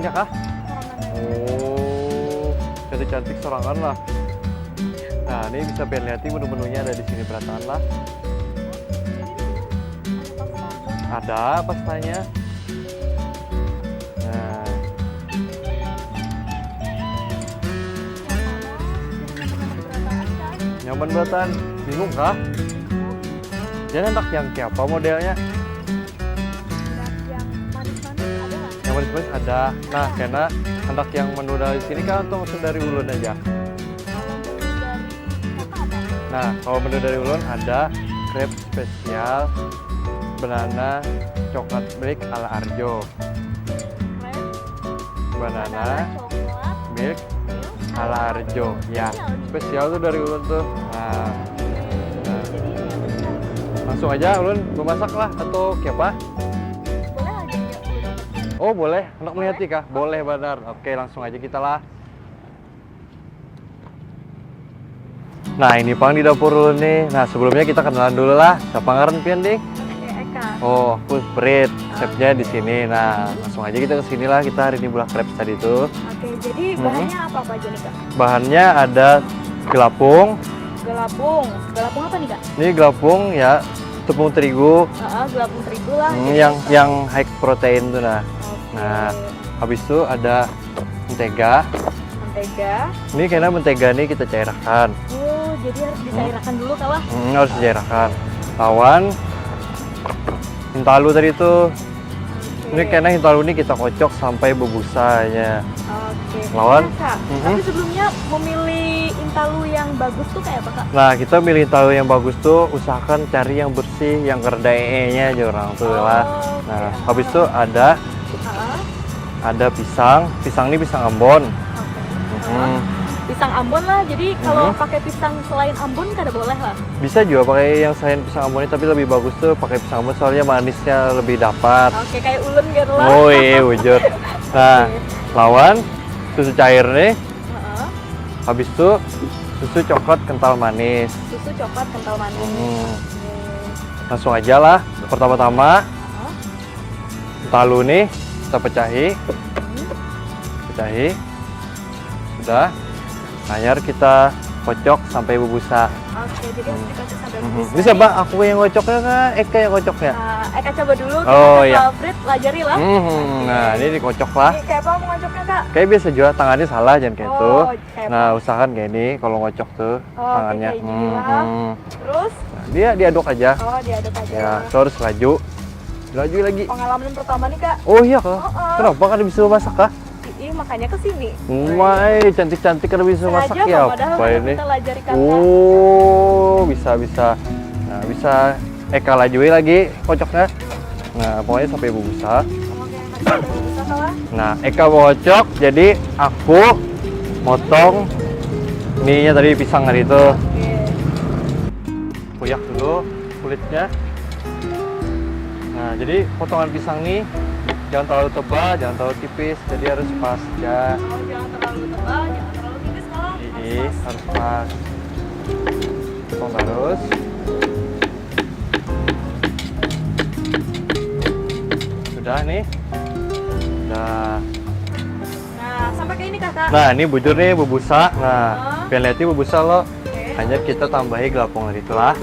sorangannya kah? Oh, cantik-cantik sorangan lah. Nah, ini bisa pengen lihat menu-menunya ada di sini berataan lah. Ada pastanya. Nah, nyaman berataan. Bingung kah? Jadi hendak yang kayak apa modelnya? Yang manis-manis ada. Nah, karena hendak yang menu dari sini kan atau langsung dari ulun aja. Nah, kalau menu dari ulun ada crepe spesial banana coklat milk ala Arjo. Banana milk ala Arjo. Ya, spesial tuh dari ulun tuh. Nah, langsung aja ulun memasak lah atau kayak apa? Oh boleh, hendak melihat kah? Boleh benar. Oke, langsung aja kita lah. Nah ini Pang di dapur dulu nih. Nah sebelumnya kita kenalan dulu lah. Siapa ngaran pian ding? Eka. Oh aku Prit, chefnya di sini. Nah langsung aja kita kesini lah. Kita hari ini bulan crepes tadi tuh. Oke, jadi bahannya apa aja nih Kak? Bahannya ada gelapung. Gelapung. Gelapung apa nih Kak? Ini gelapung ya tepung terigu. Gelapung terigu lah. Yang high protein tuh nah. Oke. Nah habis itu ada mentega. Mentega. Ini karena mentega ini kita cairkan. Oh, jadi harus dicairkan dulu Kak lah. Harus dicairkan. Lawan hintalu tadi tuh. Ini karena hintalu ini kita kocok sampai bebusanya. Oke. Lawan. Nah, Kak, tapi sebelumnya memilih intalu yang bagus tuh kayak apa Kak? Nah kita milih hintalu yang bagus tuh usahakan cari yang bersih, yang kerda nya aja orang tuh lah. Nah habis itu ada pisang. Pisang ini pisang Ambon. Pisang Ambon lah, jadi kalau pakai pisang selain Ambon kada boleh lah. Bisa juga pakai yang selain pisang Ambon ini, tapi lebih bagus tuh pakai pisang Ambon soalnya manisnya lebih dapat. Oke, kayak ulun gitu lah. Oh iya wujud. Nah lawan susu cair nih. Habis itu susu coklat kental manis. Susu coklat kental manis. Langsung aja lah. Pertama-tama talu nih kita pecahi. Sudah. Air kita kocok sampai bubusa. Oke, jadi harus dikocok sampai bubusa. Ini siapa? Aku yang kocoknya kah? Eka yang kocoknya? Eka coba dulu. Oh iya. Frit, pelajari lah. Nah ini dikocok lah. Ini kayak apa mau ngocoknya Kak? Kayak biasa juga tangannya salah jangan kayak itu. Kayak Nah usahakan kayak ini kalau ngocok tuh tangannya. Kayak gini lah. Terus? Nah, dia diaduk aja. Oh diaduk aja. Ya, terus laju lagi. Pengalaman pertama nih Kak. Oh iya kak. Kenapa kan bisa masak kah? Makanya kesini. Mai cantik-cantik kan bisa masak ya apa ini? Oh bisa. Nah bisa Eka lajui lagi kocoknya. Nah pokoknya sampai bubusa. Nah Eka mau kocok, jadi aku motong ininya tadi pisang tadi itu. Kuyak dulu kulitnya. Nah jadi potongan pisang nih jangan terlalu tebal, jangan terlalu tipis, jadi harus pas ya. Oh, jangan terlalu tebal, jangan terlalu tipis kalau Harus pas. Potong terus. Sudah nih. Udah. Nah, sampai kayak ini Kakak. Nah, ini bujur nih bubusa. Nah, biar lihat bubusa lo. Hanya kita tambahi gelapung dari itulah.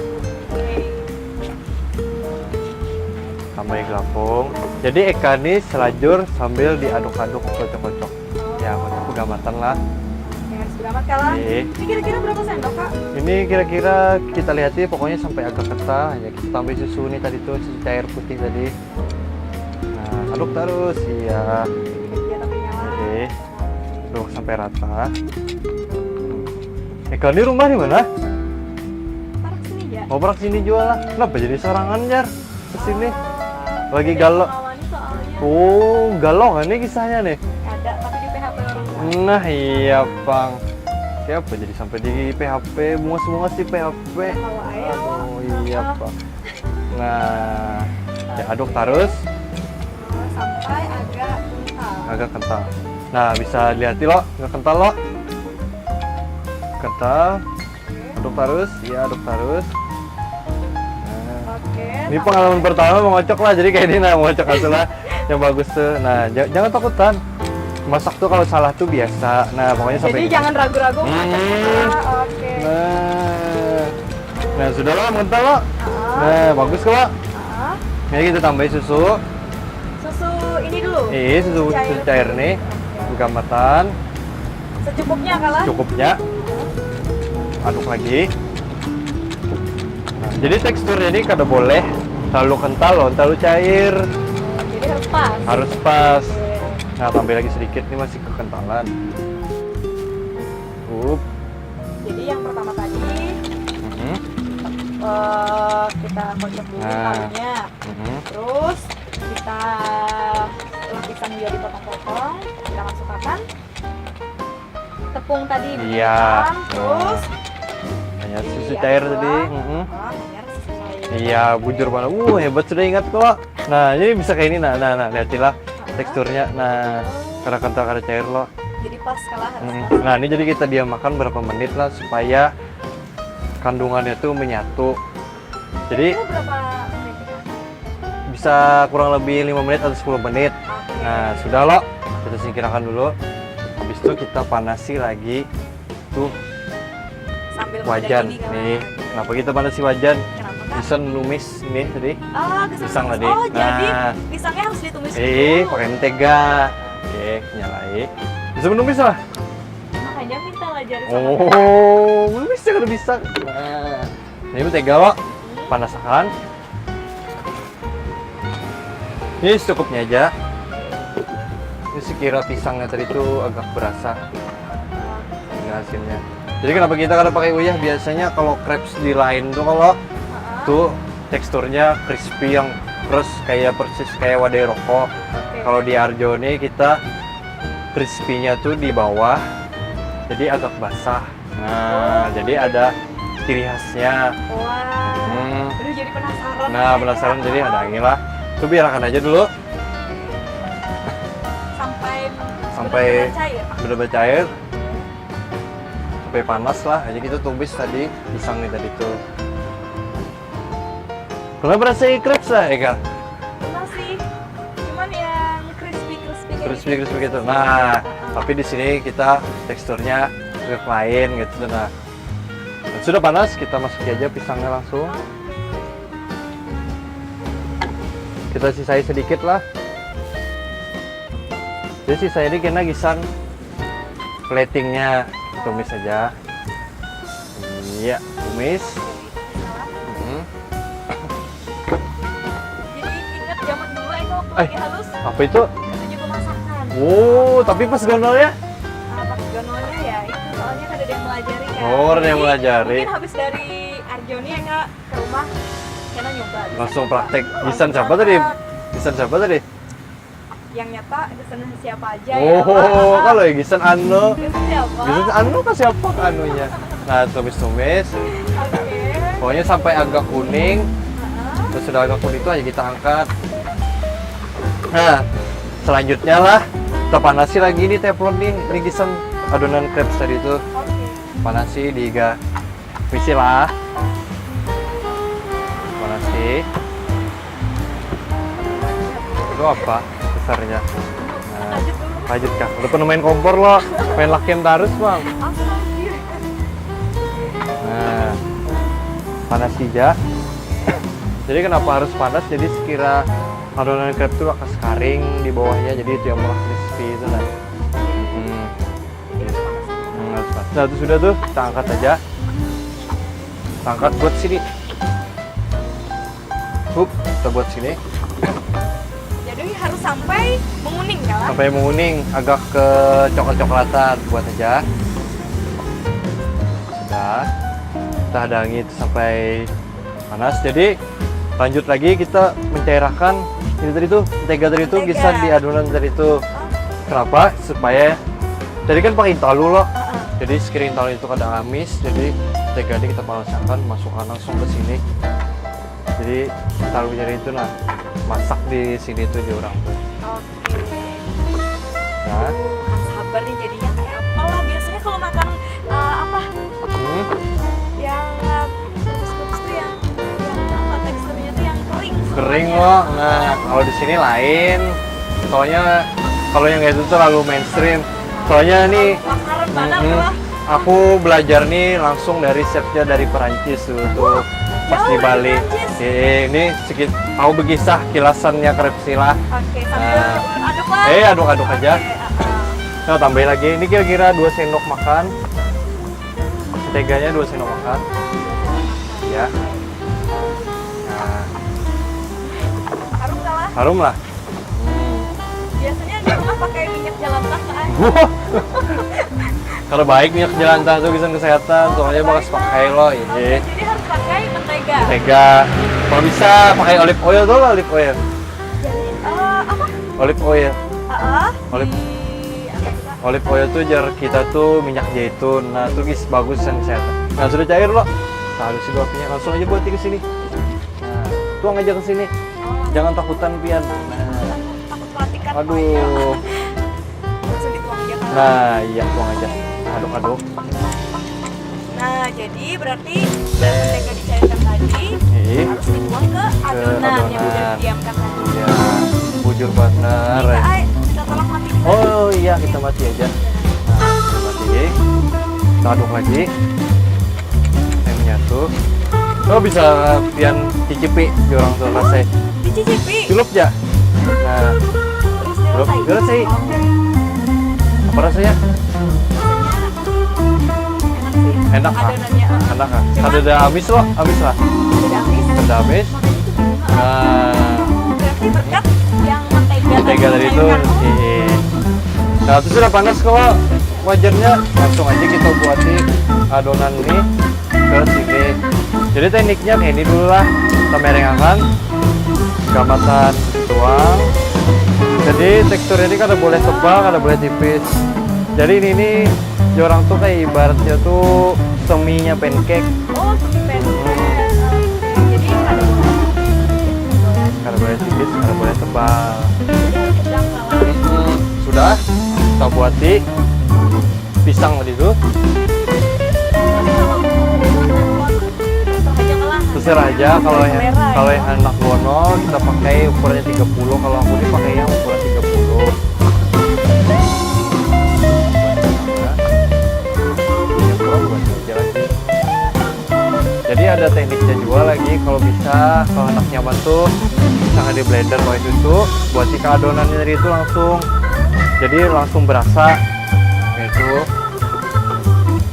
Tambahi gelapung. Jadi Eka ini selajur sambil diaduk-aduk kocok-kocok. Ya, kocok pegamatan lah. Ya, harus beramat kalah. Ini kira-kira berapa sendok Kak? Ini kira-kira kita lihat ya, pokoknya sampai agak kental. Ya kita tambahin susu nih tadi tuh, susu cair putih tadi. Nah, aduk terus, iya. Oke, aduk sampai rata. Eka ini rumah di mana? Parak sini ya. Mau parak sini jual lah. Kenapa jadi sorangan jar kesini? Lagi galau. Oh, galau kan nih kisahnya nih? Ada, tapi di PHP orang tua. Nah iya Pang. Kayak apa jadi sampai di PHP, bunga-bunga sih PHP. Oh iya Pang. Nah, ya aduk terus. Sampai agak kental. Agak kental. Nah bisa dilihat lo, agak kental lo. Kental. Aduk terus, iya aduk terus. Ini pengalaman pertama mau ngocok lah, jadi kayak ini nah mau ngocok aja lah yang bagus tuh. Nah jangan takutan. masak tuh kalau salah tuh biasa. Nah, pokoknya Jadi sampai jangan ragu-ragu. Hmm. Oke. Nah, sudah lo mentah lo. Ah, Nah, bagus kok. ah. Ini kita tambahin susu. Susu ini dulu. Susu cair nih. Gamatan. Secukupnya kalah. Cukupnya. Aduk lagi. Nah, jadi teksturnya ini kada boleh terlalu kental loh, terlalu cair. Jadi harus pas. Harus pas. Oke. Nah, tambah lagi sedikit nih masih kekentalan. Jadi yang pertama tadi Mhm. kita kocok dulu Nah. kaldunya. Mhm. Terus kita lapisan dia dipotong-potong. Kita masukkan tepung tadi Iya. dipotong. Terus Hanya susu diaduk cair ulang. tadi. Mhm. Hanya susu cair. Iya, bujur banget. Hebat sudah ingat kok. Nah, ini bisa kayak ini. Nah, lihatlah teksturnya. Nah, kada kental kada cair loh. Jadi pas kalah harus Mhm. pas. Nah, ini jadi kita diamkan berapa menit lah supaya kandungannya tuh menyatu. Jadi Itu berapa menit ya? bisa kurang lebih 5 menit atau 10 menit. Oke. Nah, sudah loh. Kita singkirkan dulu. Habis itu kita panasi lagi tuh Sambil wajan mengedaki kan. nih. Kenapa kita panasi wajan? Kenapa Kak? Bisa numis ini tadi. Pisang. Pisang tadi. Oh, jadi Nah. pisangnya harus ditumis dulu. Pakai mentega. Oke, nyalain. Bisa menumis lah. Makanya minta ngajarin sama Oh, menumis ya kalau bisa. Nah, ini mentega loh. Panaskan. Ini secukupnya aja. Ini sekira pisangnya tadi tuh agak berasa dengan asinnya. Jadi kenapa kita kada pakai uyah? Biasanya kalau crepes di lain tuh kalau tuh teksturnya crispy yang terus kayak persis kayak wadai rokok. Kalau di Arjo nih kita crispy-nya tuh di bawah, jadi agak basah. Nah, jadi ada ciri khasnya. Wah. Hmm. Aduh, jadi penasaran. Nah, penasaran jadi ada ini lah. Itu biarkan aja dulu Sampai sampai benar-benar cair, Pak. benar-benar cair. Sampai panas lah. Jadi kita tumis tadi pisang nih tadi tuh. Kenapa rasanya crepes lah, Eka? Benar sih. Cuman yang crispy kayak Crispy gitu. Nah, tapi di sini kita teksturnya agak lain gitu. Nah, sudah panas, kita masukin aja pisangnya langsung. Kita sisai sedikit lah. Jadi sisa ini kena gisang platingnya, tumis aja. Iya, tumis. Mhm. Jadi ingat zaman dulu Eko waktu lagi halus Apa itu? tujuh pemasakan. Oh, tapi pas gonolnya? Pas ganolnya ya itu soalnya kan ada yang melajari kan. Oh, ada yang Jadi, melajari. Mungkin habis dari Arjoni ya Kak ke rumah Kena nyoba. bisa Langsung nyoba. praktek. Langsung Gisan siapa praktek. tadi? Gisan siapa tadi? Yang nyata Gisan siapa aja Oh, ya. kalau ya Gisan Anu. Gisan siapa? Gisan Anu kan siapa anunya? Nah, tumis-tumis. Oke. Pokoknya sampai agak kuning. Heeh. Terus sudah agak kuning itu aja kita angkat. Nah, selanjutnya lah kita panasi lagi nih teflon nih. Ini Gisan adonan crepes tadi itu. Oke. Panasi diga. Misi lah. Panasi. Itu apa besarnya? Nah, Lanjut dulu. lanjut kak. Udah pernah main kompor loh. Main lakian terus bang. Astagfirullah. Nah, panas aja. Jadi kenapa harus panas? Jadi sekira adonan crepe itu akan sekaring di bawahnya. Jadi itu yang malah crispy itu nah. Hmm. Harus panas. Nah itu sudah tuh kita angkat aja. Kita angkat buat sini. Kita buat sini. Jadi harus sampai menguning kan? Sampai menguning, agak ke coklat-coklatan buat aja. Sudah. Kita hadangi itu sampai panas. Jadi lanjut lagi kita mencairkan ini tadi tuh mentega tadi tuh Mentega. Gisan di adonan tadi tuh. Kenapa? Supaya jadi kan pakai talu loh. Jadi sekiring talu itu kada amis. Jadi mentega ini kita panaskan, masukkan langsung ke sini. Jadi talunya itu nah masak di sini tuh di orang tuh. Oke. Nah, Kan sabar nih jadinya kayak apa lah biasanya kalau makan apa yang kukus-kukus tuh yang apa teksturnya tuh yang kering. kering semuanya. loh. Nah, kalau di sini lain. Soalnya kalau yang kayak itu terlalu mainstream. Soalnya nih Lakaran banget lah. aku belajar nih langsung dari chefnya dari Perancis tuh pas di jauh dari Bali. Perancis. Ini sedikit aku berkisah kilasannya krepsi lah. Oke, sambil Nah. aduk lah. Aduk-aduk aja. Nah, tambahin lagi. Ini kira-kira 2 sendok makan. Menteganya 2 sendok makan. Ya. Nah, Harum nggak lah? harum lah. Biasanya di rumah pakai minyak jelantah kan? Kalau baik minyak jelantah tuh bisa kesehatan, soalnya bakal pakai lo Oke, ini. jadi harus pakai mentega. Mentega. Kalau bisa pakai olive oil tuh, olive oil. Jadi apa? Olive oil. Olive Apa tuh, Kak? olive oil tuh jar kita tuh minyak zaitun. Nah, itu guys bagus dan kesehatan. Nah, sudah cair lo. Halus juga apinya. Langsung aja buat ke sini. Nah, tuang aja ke sini. Jangan takutan pian. Nah, Takut matikan. aduh. Langsung dituang aja kan? Nah, iya tuang aja. Aduk-aduk. Nah, jadi berarti mentega dicairkan tadi Nih. harus dituang ke adonan yang udah adonan. didiamkan tadi. Iya, bujur benar. Bisa, Ay, kita tolong matiin. Oh iya, kita mati aja. Nah, kita mati. Kita aduk lagi. Yang menyatu. Oh bisa pian cicipi di orang tua rasanya. Dicicipi. Celup ya. Nah, Terus Celup, dirasain. dirasain. Apa rasanya? Enak Enak sih. ah. Adonannya. Enak ah. Ada amis loh, amis lah. Udah amis. Ada amis. Makanya itu bingung. Nah, Berarti berkat yang mentega mentega tadi itu. dicairkan. Iya. Nah, itu sudah panas kok. Wajarnya langsung aja kita buati adonan ini ke sini. Jadi tekniknya kayak ini dulu lah. Kita merengkan, gamatan tuang. Jadi tekstur ini kada boleh tebal, kada boleh tipis. Jadi ini nih orang tuh kayak ibaratnya tuh seminya pancake. Oh, semi pancake. Jadi ada Kada boleh tipis, kada boleh tebal. jadi sedang lawan. Sudah, kita buati pisang tadi tuh. Terserah aja kalau yang anak bono kita pakai ukurannya 30, kalau aku ini pakai yang ukuran 30. Yang kurang buat aja lagi. Jadi ada tekniknya juga lagi kalau bisa, kalau anak nyaman tuh bisa di blender pakai susu, buat ke adonannya dari itu langsung. Jadi langsung berasa gitu.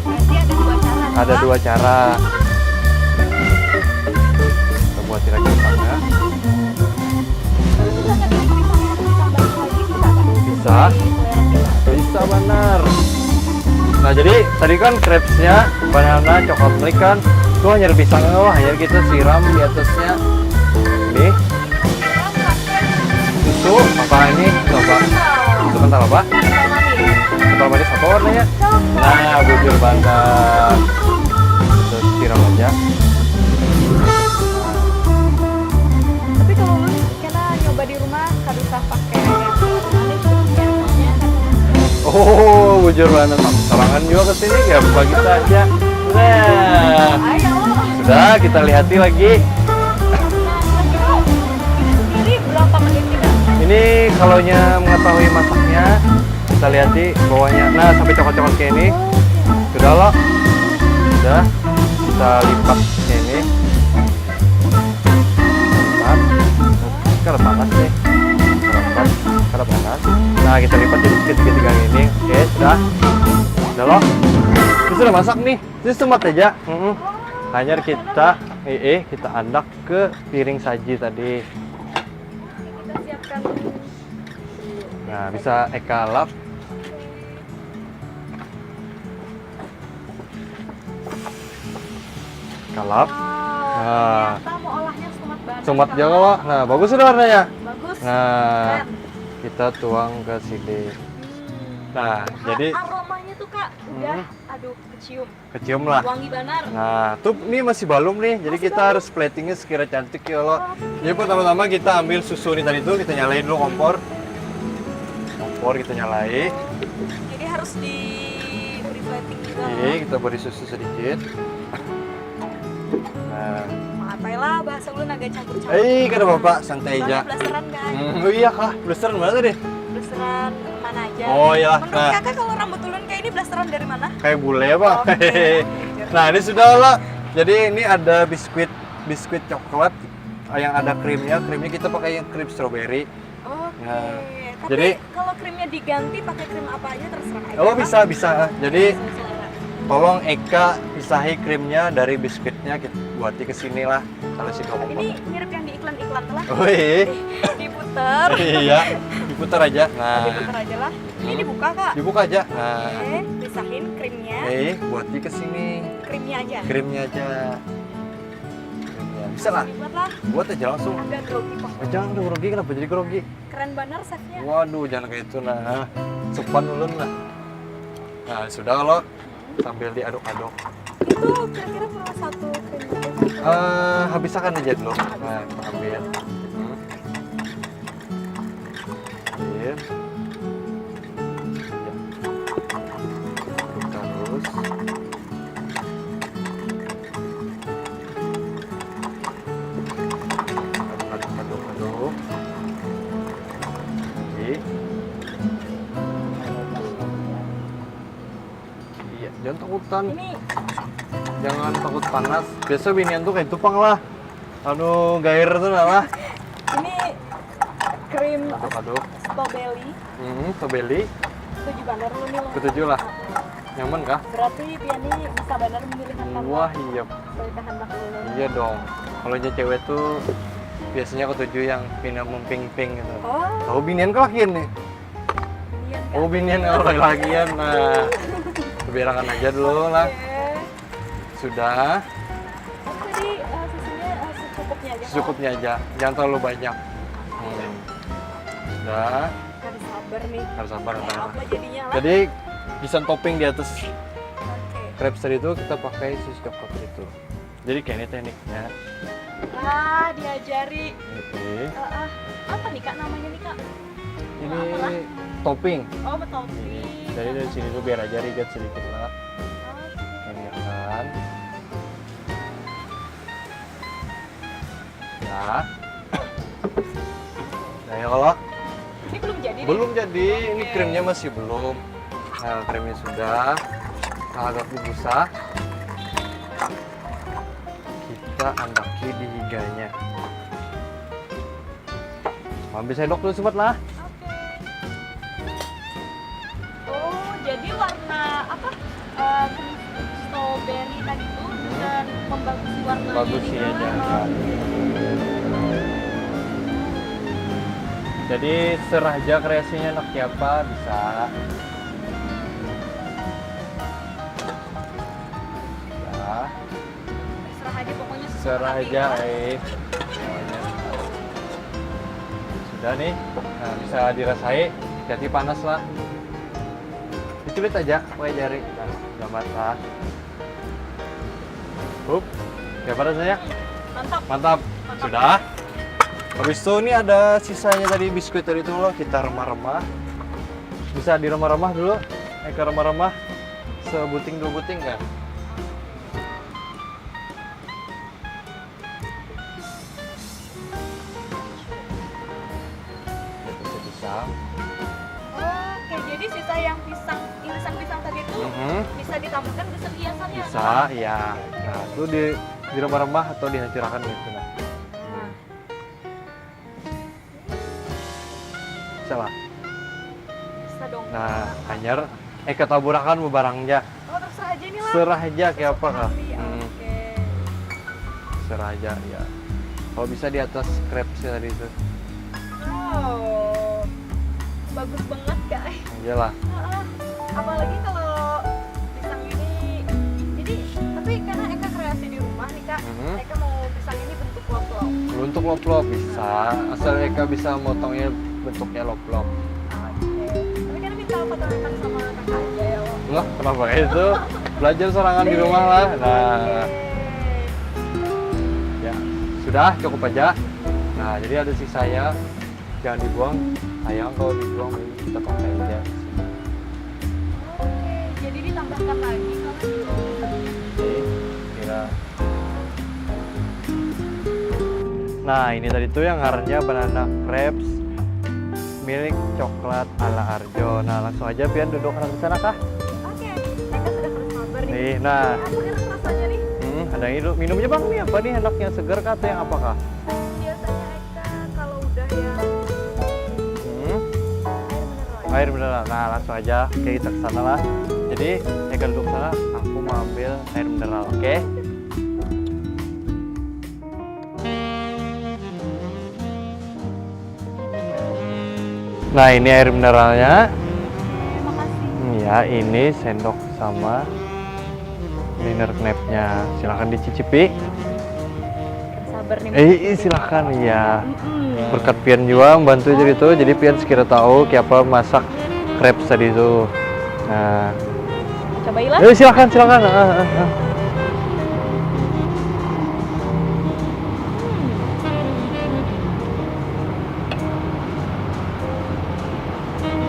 Berarti ada dua cara. Ada dua cara. Kita buatin lagi pisangnya. Bisa. Bisa benar. Nah jadi tadi kan crepesnya banana coklat milk kan, tuh hanya pisangnya loh, hanya kita siram di atasnya. Ini susu apa ini? Coba. Itu kental apa? Kental manis apa warnanya? Nah, bujur bandar. Terus siram aja. Tapi kalau lu kena nyoba di rumah kan usah pakai manis biasanya. Oh, bujur bandar. Serangan juga ke sini ya, bagi saja. Nah, Ayo. sudah kita lihati lagi. Ini berapa menit kita? Ini kalaunya mengetahui masaknya, kita lihat di bawahnya. Nah, sampai coklat-coklat kayak ini. Sudah loh. Sudah. Kita lipat kayak ini. Lipat. Karena panas nih. Karena panas. Nah, kita lipat jadi segitiga ini. Oke, sudah. Sudah loh. Ini sudah masak nih. Ini semat aja. Hanya kita kita andak ke piring saji tadi. Kita siapkan. Nah, bisa Eka lap. Kalap. Nah. Ternyata mau olahnya semat banget. Semat Kak. jago loh. Nah, bagus sudah warnanya. Bagus. Nah, Keren. kita tuang ke sini. Nah, jadi aromanya tuh Kak udah aduh kecium. kecium lah. Wangi banar. Nah, tuh ini masih balum nih. Jadi kita harus platingnya sekira cantik ya loh. Jadi pertama-tama kita ambil susu ini tadi tuh, kita nyalain dulu kompor. Kompor kita nyalain. Jadi harus diberi plating juga. Oke, kita beri susu sedikit. Nah, Matai lah bahasa ulun agak campur-campur. kada bapak santai aja. Blasteran guys. Oh iya kah, blasteran mana tadi? Blasteran blasteran mana aja. Oh, iya. Menurut Nah. kakak kalau rambut ulun kayak ini blasteran dari mana? Kayak bule ya Bang. Oke. Nah ini sudah lah. Jadi ini ada biskuit coklat yang ada krimnya. Krimnya kita pakai yang krim strawberry. Oke. Nah, Tapi jadi- kalau krimnya diganti pakai krim apa aja terserah aja. Oh Bang. bisa. Jadi Sesuai selera. tolong Eka pisahi krimnya dari biskuitnya, kita buati ke sini lah kalau si kamu mau. Ini mirip yang di iklan-iklan lah. Oh iya. Diputer. Iya, diputar aja. Nah, Diputer aja lah. Ini dibuka kak. dibuka aja. Nah, Oke, pisahin krimnya. buati ke sini. Krimnya aja. Krimnya aja. Krimnya. Bisa lah, Dibuat lah. buat aja langsung. Agak grogi kok. Oh, jangan dong grogi, kenapa jadi grogi? Keren banget chefnya. Waduh, jangan kayak itu nah. Sopan ulun lah. Nah, sudah kalau sambil diaduk-aduk. Itu kira-kira berapa satu krimnya? Habiskan aja dulu. Nah, kita ambil. Ambil. Ya. Aduk terus. Aduk. Oke. Iya, jangan takutan. Ini Jangan takut panas. Biasa binian tuh kayak tupang lah. Anu gair tuh lah. ini krim Aduk-aduk. strawberry. Strawberry. 7 bandar lu nih. Lo. Ketujuh lah. Nyaman kah? Berarti Piani bisa bandar memilih handbag. Wah iya. Sesuai kehendak lu. Iya dong. Kalau aja cewek tuh biasanya ketujuh yang pindah memping-ping gitu. Oh, Tahu binian kelakian nih. iya kan? Oh binian kalau lagi-lagian. Nah, biarkan aja dulu lah. Oke. Sudah. Oh, tadi susunya secukupnya aja. Kak? Secukupnya aja. Jangan terlalu banyak. Sudah. Harus sabar nih. Harus sabar. Kayak Nah. apa jadinya lah? Jadi desain topping di atas Oke. crepes tadi itu kita pakai susu coklat itu. Jadi kayak ini tekniknya. Wah, diajari. Oke. Apa nih kak namanya nih kak? Ini Apalah? topping. Oh, betul. Jadi dari sini tuh biar aja rigat sedikit lah. Ini kan. Nah. Nah ya kalau Ini belum jadi. nih? belum jadi, ini Oke. krimnya masih belum. Nah krimnya sudah. Nah, agak dibusa. Kita andaki di higanya. Ambil sendok dulu sobat lah. Oh, jadi warna apa? Krim strawberry tadi itu bisa membagusi warnanya. Bagus sih ya jangan. Jadi serah aja kreasinya anak siapa bisa. Ya, Serah aja pokoknya. serah sesuai aja hati. semuanya. Sudah nih, nah, bisa dirasai. Jadi panas lah. Diculit aja, pakai jari. Nah, udah matang. Hup, kayak pada saya. Mantap. Mantap. Sudah. Habis itu ini ada sisanya tadi biskuit tadi itu loh, kita remah-remah. Bisa diremah-remah dulu. Ke remah-remah sebuting dua buting kan. Pisang. Oke, jadi sisa yang pisang, irisan pisang tadi itu bisa ditambahkan dessert hiasannya. Bisa, ya. Nah, itu di remah-remah atau dihancurkan gitu nah. Nah, Bisa lah. bisa dong. Nah, hanyar ketaburakan barangnya. Oh, terserah aja nih lah. Serah aja kayak apa kah? Oke. Serah aja ya. Kalau bisa di atas crepes tadi itu. Wow, bagus banget guys. Iyalah. Apalagi kalau pisang ini, jadi tapi karena Eka kreasi di rumah nih kak, Eka mau pisang ini bentuk lop-lop. Untuk lop-lop bisa, asal Eka bisa motongnya bentuknya lop-lop. Tapi kan minta fotokan sama kakak aja ya lo. Loh, kenapa kayak itu? Belajar sorangan di rumah lah. Nah, ya sudah cukup aja. Nah, jadi ada sisanya, jangan dibuang. Sayang kalau dibuang, kita pakai aja. Oke, jadi ditambahkan lagi kalau gitu. Oke, kira. Nah, ini tadi tuh yang ngarannya banana crepes milik coklat ala Arjo. Nah, langsung aja Pian duduk ke sana kah? Oke, Eka sudah harus sabar nih. Nih, nah. Aku enak rasanya nih. Ada minumnya bang nih apa nih enaknya segar kah atau yang apakah? Biasanya Eka kalau udah yang Air mineral. Nah, langsung aja kita ke sana lah. Jadi Eka duduk sana, aku mau ambil air mineral, oke? Nah, ini air mineralnya. Terima kasih. Ya, ini sendok sama dinner knapnya. Silahkan dicicipi. Sabar nih. Silahkan ya. Berkat Pian juga membantu jadi itu. Jadi Pian sekira tahu kayak apa masak crepes tadi itu. Nah, Cobailah. Silahkan.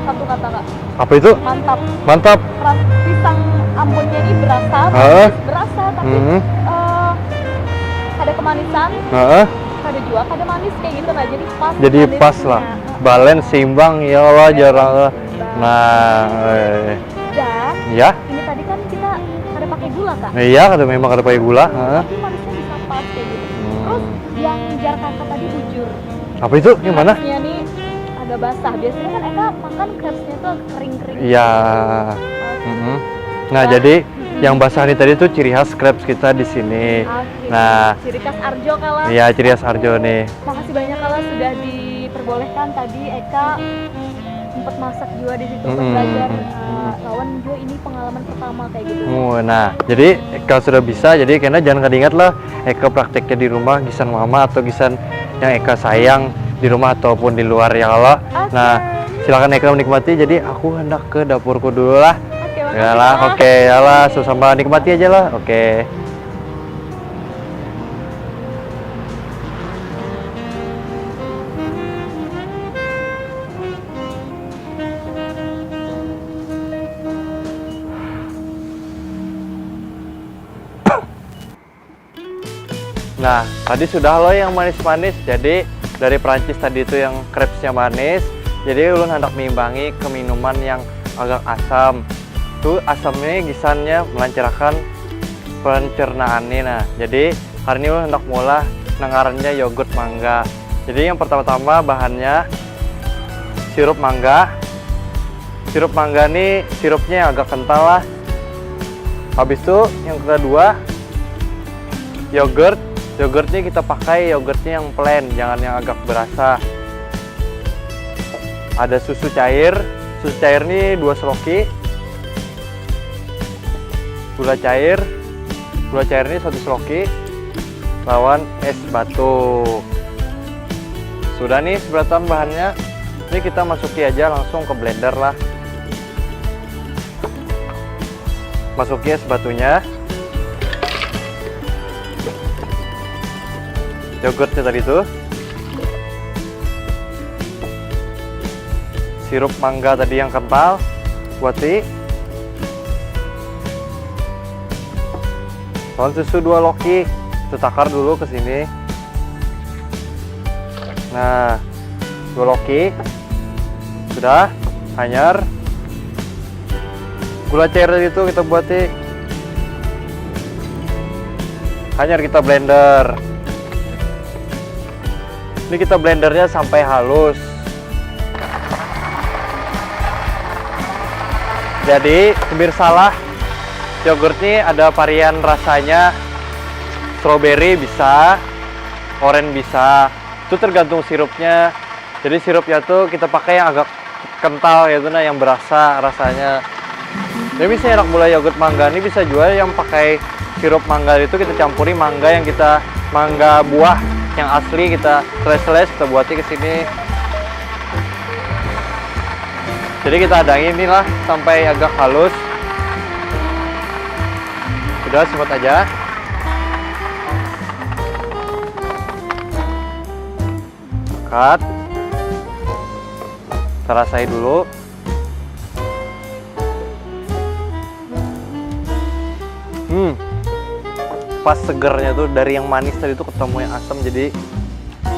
Satu kata kak. Apa itu? Mantap. Mantap. Pisang Ambonnya ini berasa, berasa tapi ada kemanisan, ada juga ada manis kayak gitu nah jadi pas. Jadi pas lah, balance seimbang ya Allah jarang. Nah, dan ya. ini tadi kan kita ada pakai gula kak. Iya, memang ada pakai gula. Tapi manisnya bisa pas kayak gitu. Terus yang jar kakak tadi bujur. Apa itu? Gimana? Crepesnya nih agak basah. Biasanya kan Eka makan crepesnya tuh kering-kering. Iya. Nah, jadi yang basah ini tadi tuh ciri khas crepes kita di sini. Nah, ciri khas Arjo kala. Iya, ciri khas Arjo nih. Makasih banyak kala sudah diperbolehkan tadi Eka sempat masak juga di situ untuk belajar lawan juga ini pengalaman pertama kayak gitu. Nah, jadi Eka sudah bisa, jadi karena jangan ingat lah Eka prakteknya di rumah gisan mama atau gisan yang Eka sayang di rumah ataupun di luar ya Allah. Nah, silakan Eka menikmati. Jadi aku hendak ke dapurku dulu lah. Yalah, oke, yalah, sama nikmati aja lah, oke. Nah, tadi sudah loh yang manis-manis. Jadi dari Perancis tadi itu yang crepesnya manis. Jadi ulun hendak mengimbangi ke minuman yang agak asam. Tuh asamnya gisannya melancarkan pencernaan nih. Nah, jadi hari ini ulun hendak mulai nengarannya yogurt mangga. Jadi yang pertama-tama bahannya sirup mangga. Sirup mangga nih sirupnya agak kental lah. Habis itu yang kedua yogurt. Yogurtnya kita pakai yogurtnya yang plain, jangan yang agak berasa. Ada susu cair. Susu cair ini 2 seloki. Gula cair ini 1 seloki. Lawan es batu. Sudah nih seberatan bahannya. Ini kita masuki aja langsung ke blender lah. Masuki es batunya. Yogurtnya tadi tuh. Sirup mangga tadi yang kental. Buati. Lawan susu 2 loki. Takar dulu ke sini. Nah, 2 loki. Sudah, hanyar. Gula cair tadi itu kita buati. Hanyar kita blender. Ini kita blendernya sampai halus. Jadi, pemirsalah, yogurt ini ada varian rasanya. Strawberry bisa, orange bisa. Itu tergantung sirupnya. Jadi sirupnya tuh kita pakai yang agak kental gitu nah, yang berasa rasanya. Jadi bisa enak mulai yogurt mangga ini bisa juga yang pakai sirup mangga itu kita campuri mangga yang kita mangga buah yang asli kita slice kita buatnya ke sini. Jadi kita adangin inilah sampai agak halus. Sudah semut aja. Angkat. Kita rasain dulu. Pas segernya tuh dari yang manis tadi tuh ketemu yang asam jadi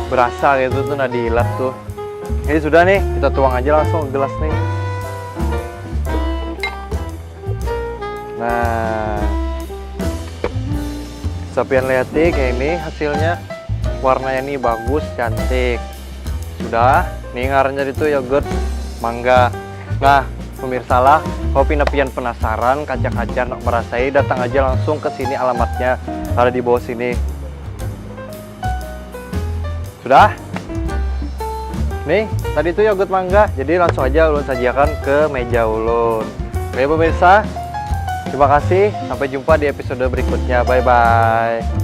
berasa gitu tuh nah diilat tuh. Ini sudah nih, kita tuang aja langsung ke gelas nih. Nah, Sopian lihat nih kayak ini hasilnya. Warnanya nih bagus, cantik. Sudah, nih ngarannya itu yogurt mangga. Nah, pemirsa lah, kalau pian penasaran, kaca-kaca nak merasai, datang aja langsung ke sini, alamatnya ada di bawah sini. Sudah? Nih, tadi itu yogurt mangga, jadi langsung aja ulun sajikan ke meja ulun. Oke pemirsa, terima kasih, sampai jumpa di episode berikutnya, bye-bye.